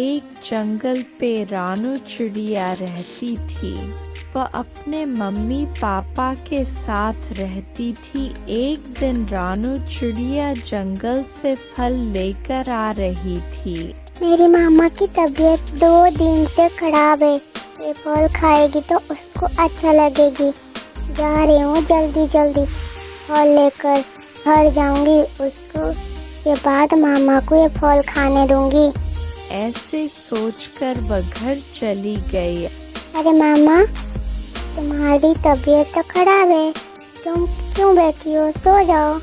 एक जंगल पे रानू चिड़िया रहती थी। वह अपने मम्मी पापा के साथ रहती थी। एक दिन रानू चिड़िया जंगल से फल लेकर आ रही थी। मेरी मामा की तबीयत 2 दिन से खराब है। ये फल खाएगी तो उसको अच्छा लगेगी। जा रही हूँ जल्दी जल्दी फल लेकर घर जाऊंगी। उसको के बाद मामा को ये फल खाने दूंगी। ऐसे सोचकर वह घर चली गई। अरे मामा, तुम्हारी तबीयत तो खराब है, तुम क्यों बैठी हो? सो जाओ।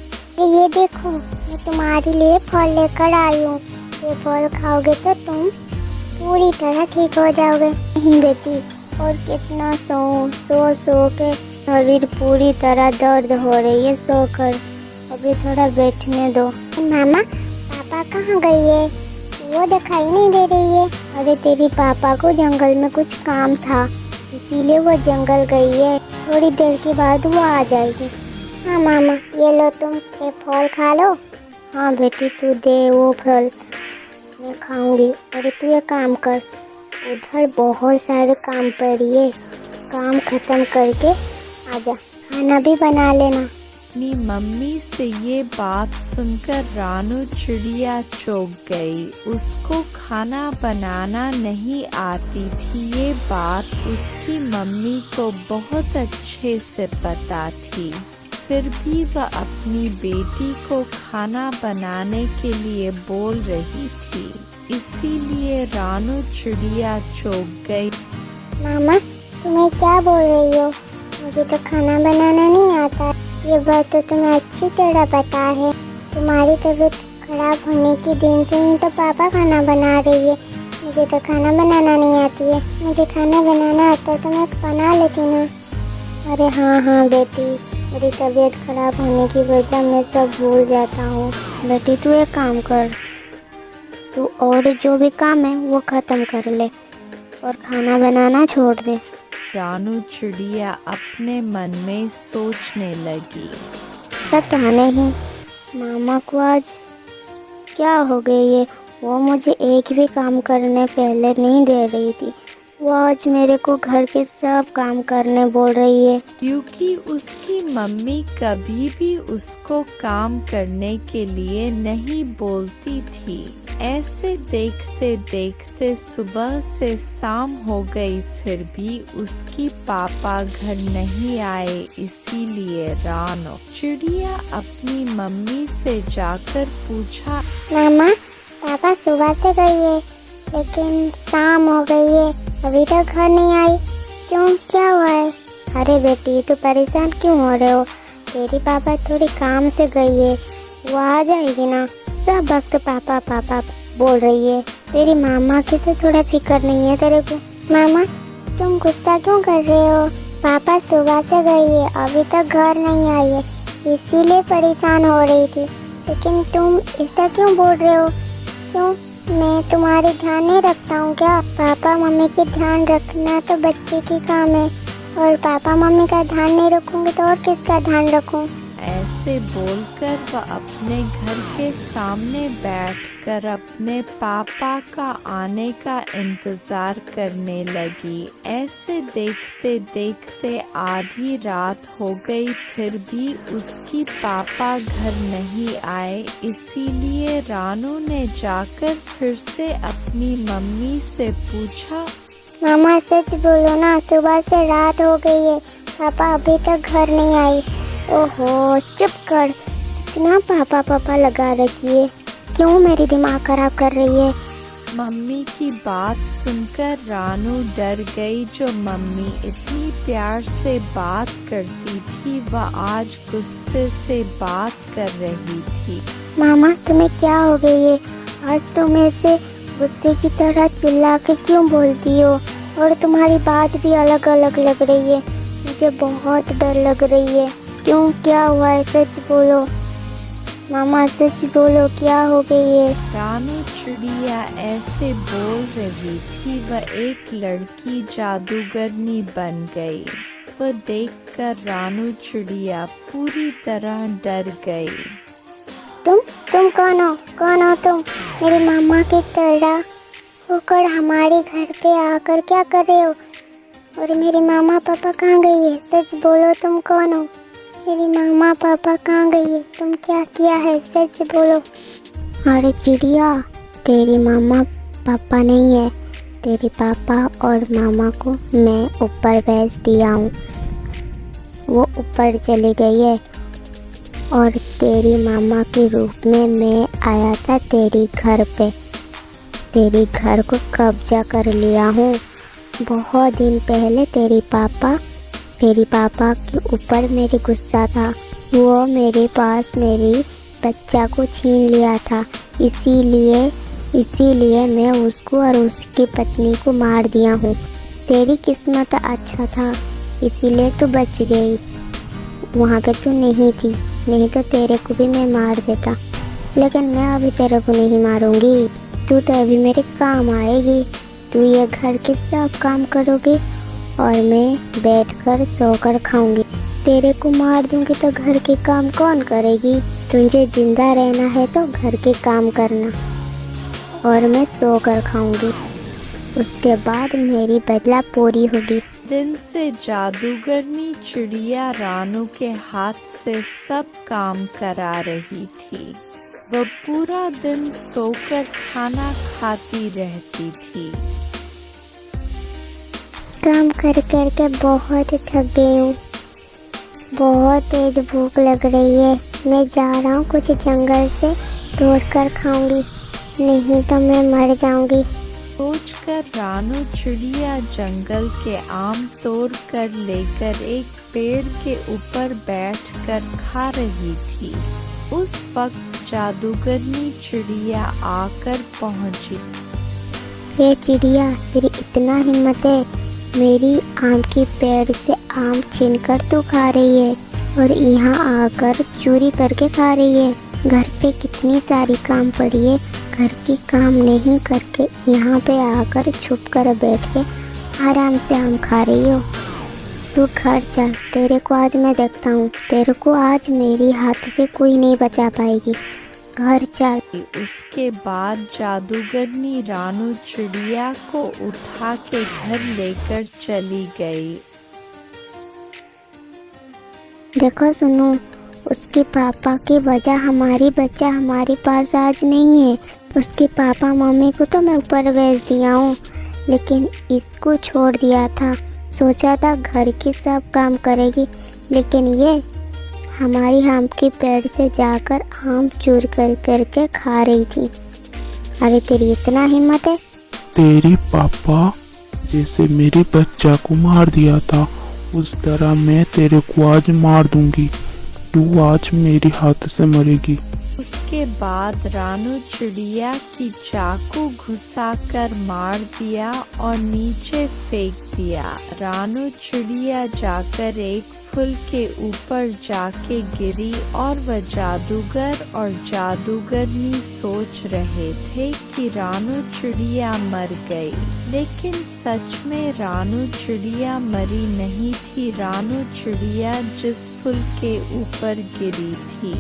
ये देखो, मैं तुम्हारे लिए फल लेकर आई हूँ। ये फल खाओगे तो तुम पूरी तरह ठीक हो जाओगे। नहीं बेटी, और कितना सो के शरीर पूरी तरह दर्द हो रही है सोकर। अभी थोड़ा बैठने दो। मामा, पापा कहाँ गई है? वो दिखाई नहीं दे रही है। अरे तेरी पापा को जंगल में कुछ काम था, इसीलिए वो जंगल गई है। थोड़ी देर के बाद वो आ जाएगी। हाँ मामा, ये लो, तुम ये फल खा लो। हाँ बेटी, तू दे वो फल, मैं खाऊंगी। अरे तू ये काम कर, उधर बहुत सारे काम पड़ी है, काम खत्म करके आजा, खाना भी बना लेना। अपनी मम्मी से ये बात सुनकर रानू चिड़िया चौंक गई। उसको खाना बनाना नहीं आती थी। ये बात उसकी मम्मी को बहुत अच्छे से पता थी। फिर भी वह अपनी बेटी को खाना बनाने के लिए बोल रही थी, इसीलिए रानू चिड़िया चौंक गई। मामा, तुम्हें क्या बोल रही हो? मुझे तो खाना बनाना नहीं आता। ये बात तो तुम्हें अच्छी तरह पता है। तुम्हारी तबीयत खराब होने के दिन से ही तो पापा खाना बना रही है। मुझे तो खाना बनाना नहीं आती है। मुझे खाना बनाना आता तो मैं बना लेती ना। अरे हाँ बेटी, मेरी तबीयत खराब होने की वजह मैं सब भूल जाता हूँ। बेटी तू एक काम कर, तू और जो भी काम है वो ख़त्म कर ले और खाना बनाना छोड़ दे। रानू चिड़िया अपने मन में सोचने लगी, पता नहीं मामा को आज क्या हो गई है। वो मुझे एक भी काम करने पहले नहीं दे रही थी, वो आज मेरे को घर के सब काम करने बोल रही है। क्योंकि उसकी मम्मी कभी भी उसको काम करने के लिए नहीं बोलती थी। ऐसे देखते देखते सुबह से शाम हो गई, फिर भी उसकी पापा घर नहीं आए। इसीलिए रानू चिड़िया अपनी मम्मी से जाकर पूछा, मामा, पापा सुबह से गई है लेकिन शाम हो गई है, अभी तक घर नहीं आई, क्यों, क्या हुआ है? अरे बेटी, तो परेशान क्यों हो रहे हो? तेरी पापा थोड़ी काम से गई है, वो आ जाएगी ना। सब वक्त पापा पापा बोल रही है। तेरी मामा की तो थोड़ा फिक्र नहीं है तेरे को। मामा, तुम गुस्सा क्यों कर रहे हो? पापा सुबह से गई है, अभी तक घर नहीं आई है, इसीलिए परेशान हो रही थी। लेकिन तुम ऐसा क्यों बोल रहे हो? क्यों, मैं तुम्हारी ध्यान नहीं रखता हूँ क्या? पापा मम्मी की ध्यान रखना तो बच्चे की काम है, और पापा मम्मी का ध्यान नहीं रखूँगी तो और किसका ध्यान रखूँ? ऐसे बोलकर वह अपने घर के सामने बैठकर अपने पापा का आने का इंतजार करने लगी। ऐसे देखते देखते आधी रात हो गई, फिर भी उसकी पापा घर नहीं आए। इसीलिए रानू ने जाकर फिर से अपनी मम्मी से पूछा, मामा सच बोलो ना, सुबह से रात हो गई है, पापा अभी तक घर नहीं आई। ओहो, चुप कर, इतना पापा पापा लगा रखी है, क्यों मेरी दिमाग खराब कर रही है? मम्मी की बात सुनकर रानू डर गई। जो मम्मी इतनी प्यार से बात करती थी, वह आज गुस्से से बात कर रही थी। मामा, तुम्हें क्या हो गई है? आज तुम ऐसे गुस्से की तरह चिल्ला के क्यों बोलती हो? और तुम्हारी बात भी अलग अलग लग रही है, मुझे बहुत डर लग रही है। क्यों, क्या हुआ है? सच बोलो मामा, सच बोलो, क्या हो गई है? रानू चिड़िया ऐसे बोल रही थी, वह एक लड़की जादूगरनी बन गई। वह देखकर रानू चिड़िया पूरी तरह डर गई। तुम कौन हो? कौन हो तुम? मेरी मामा की तरह होकर हमारे घर पे आकर क्या कर रहे हो? और मेरे मामा पापा कहाँ गई है? सच बोलो, तुम कौन हो? मेरी मामा पापा कहाँ गई है? तुम क्या किया है? सच बोलो। अरे चिड़िया, तेरी मामा पापा नहीं है, तेरे पापा और मामा को मैं ऊपर भेज दिया हूँ। वो ऊपर चली गई है और तेरी मामा के रूप में मैं आया था तेरे घर पे। तेरे घर को कब्जा कर लिया हूँ। बहुत दिन पहले तेरे पापा के ऊपर मेरे गुस्सा था। वो मेरे पास मेरी बच्चा को छीन लिया था। इसीलिए मैं उसको और उसकी पत्नी को मार दिया हूँ। तेरी किस्मत अच्छा था, इसीलिए तू बच गई। वहाँ पे तू नहीं थी, नहीं तो तेरे को भी मैं मार देता। लेकिन मैं अभी तेरे को नहीं मारूंगी। तू तो अभी मेरे काम आएगी। तू ये घर के सब काम करोगी और मैं बैठकर सोकर खाऊंगी। तेरे को मार दूंगी तो घर के काम कौन करेगी? तुझे जिंदा रहना है तो घर के काम करना और मैं सोकर खाऊंगी। उसके बाद मेरी बदला पूरी होगी। दिन से जादूगरनी चिड़िया रानू के हाथ से सब काम करा रही थी। वह पूरा दिन सोकर खाना खाती रहती थी। काम कर कर के बहुत थक गई हूँ। बहुत तेज भूख लग रही है। मैं जा रहा हूँ, कुछ जंगल से तोड़ कर खाऊंगी, नहीं तो मैं मर जाऊंगी। सोचकर रानू चिड़िया जंगल के आम तोड़ कर लेकर एक पेड़ के ऊपर बैठकर खा रही थी। उस वक्त जादूगरनी चिड़िया आकर पहुंची। ये चिड़िया, तेरी इतना हिम्मत है, मेरी आम की पेड़ से आम छीनकर तू खा रही है और यहाँ आकर चोरी करके खा रही है। घर पे कितनी सारी काम पड़ी है, घर की काम नहीं करके यहाँ पे आकर छुप कर बैठ के आराम से आम खा रही हो। तू घर चल, तेरे को आज मैं देखता हूँ। तेरे को आज मेरी हाथ से कोई नहीं बचा पाएगी। घर चल। उसके बाद जादूगरनी रानू चिड़िया को उठा के घर लेकर चली गई। देखो सुनो, उसके पापा की वजह हमारी बच्चा हमारे पास आज नहीं है। उसके पापा मम्मी को तो मैं ऊपर भेज दिया हूँ, लेकिन इसको छोड़ दिया था। सोचा था घर के सब काम करेगी, लेकिन ये हमारी आम के पेड़ से जाकर आम चूर कर करके खा रही थी। अरे तेरी इतना हिम्मत है? तेरी पापा जैसे मेरे बच्चा को मार दिया था, उस तरह मैं तेरे को आज मार दूंगी। तू आज मेरे हाथ से मरेगी। उसके बाद रानू चिड़िया की चाकू घुसाकर मार दिया और नीचे फेंक दिया। रानू चिड़िया जाकर एक फूल के ऊपर जाके गिरी और वह जादूगर और जादूगरनी सोच रहे थे कि रानू चिड़िया मर गई, लेकिन सच में रानू चिड़िया मरी नहीं थी। रानू चिड़िया जिस फूल के ऊपर गिरी थी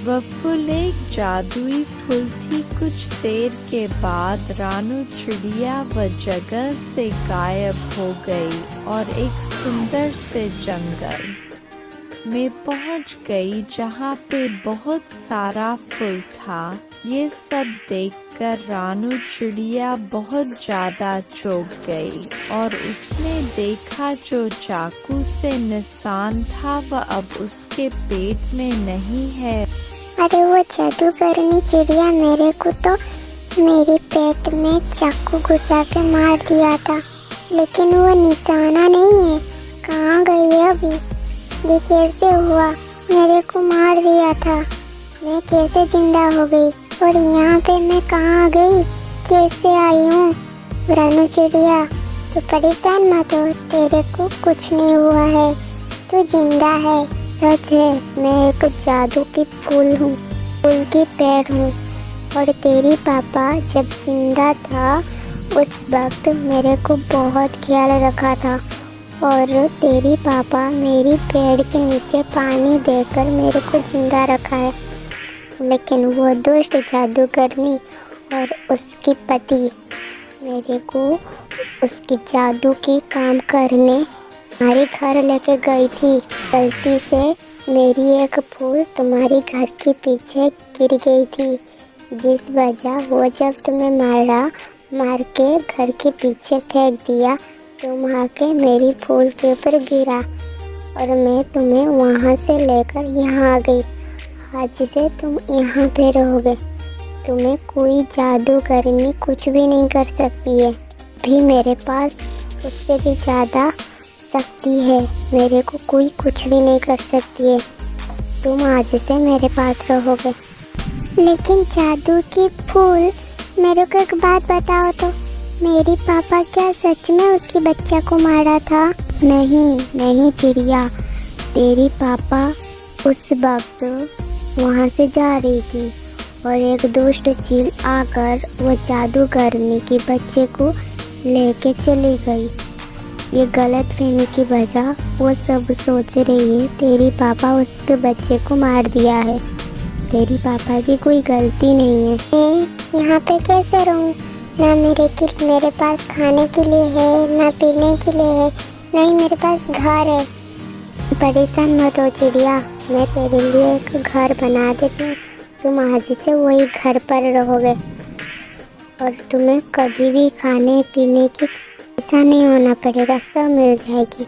वह फूल एक जादुई फूल थी। कुछ देर के बाद रानू चिड़िया वह जगह से गायब हो गई और एक सुंदर से जंगल में पहुंच गई जहां पे बहुत सारा फूल था। ये सब देखकर रानू चिड़िया बहुत ज्यादा चौंक गई और उसने देखा जो चाकू से निशान था वह अब उसके पेट में नहीं है। अरे वो जादूगरनी चिड़िया मेरे को तो मेरे पेट में चाकू घुसा के मार दिया था, लेकिन वो निशाना नहीं है। कहाँ गई है अभी? ये कैसे हुआ? मेरे को मार दिया था, मैं कैसे जिंदा हो गई? और यहाँ पे मैं कहाँ गई? कैसे आई हूँ? रानू चिड़िया, तो परेशान मत हो, तेरे को कुछ नहीं हुआ है, तू जिंदा है। सच है, मैं एक जादू की फूल हूँ, फूल की पेड़ हूँ। और तेरी पापा जब जिंदा था उस वक्त मेरे को बहुत ख्याल रखा था और तेरी पापा मेरी पेड़ के नीचे पानी देकर मेरे को जिंदा रखा है। लेकिन वो दुष्ट जादूगरनी और उसकी पति मेरे को उसकी जादू की काम करने हमारे घर लेके गई थी। गलती से मेरी एक फूल तुम्हारी घर के पीछे गिर गई थी, जिस वजह वो जब तुम्हें मार के घर के पीछे फेंक दिया, तुम आके मेरी फूल के ऊपर गिरा और मैं तुम्हें वहाँ से लेकर यहाँ आ गई। आज से तुम यहाँ पे रहोगे। तुम्हें कोई जादूगरनी कुछ भी नहीं कर सकती है। भी मेरे पास उससे भी ज़्यादा शक्ति है। मेरे को कोई कुछ भी नहीं कर सकती है। तुम आज से मेरे पास रहोगे। लेकिन जादू की फूल, मेरे को एक बात बताओ तो, मेरी पापा क्या सच में उसकी बच्चा को मारा था? नहीं चिड़िया, तेरी पापा उस वक्त वहाँ से जा रही थी और एक दुष्ट चील आकर वो जादूगरनी के बच्चे को लेके चली गई। ये गलतफहमी की वजह वो सब सोच रही है तेरी पापा उसके बच्चे को मार दिया है। तेरी पापा की कोई गलती नहीं है। मैं यहाँ पे कैसे रहूँ? ना मेरे पास खाने के लिए है, ना पीने के लिए है, ना ही मेरे पास घर है। परेशान मत हो चिड़िया, मैं तेरे लिए एक घर बना देती हूँ। तुम आज से वही घर पर रहोगे और तुम्हें कभी भी खाने पीने की ऐसा नहीं होना पड़ेगा, सब मिल जाएगी।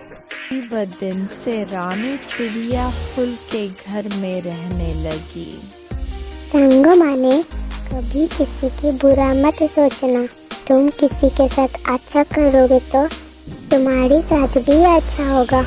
वह दिन से रानू चिड़िया फूल के घर में रहने लगी। संगो माने, कभी किसी की बुरा मत सोचना। तुम किसी के साथ अच्छा करोगे तो तुम्हारे साथ भी अच्छा होगा।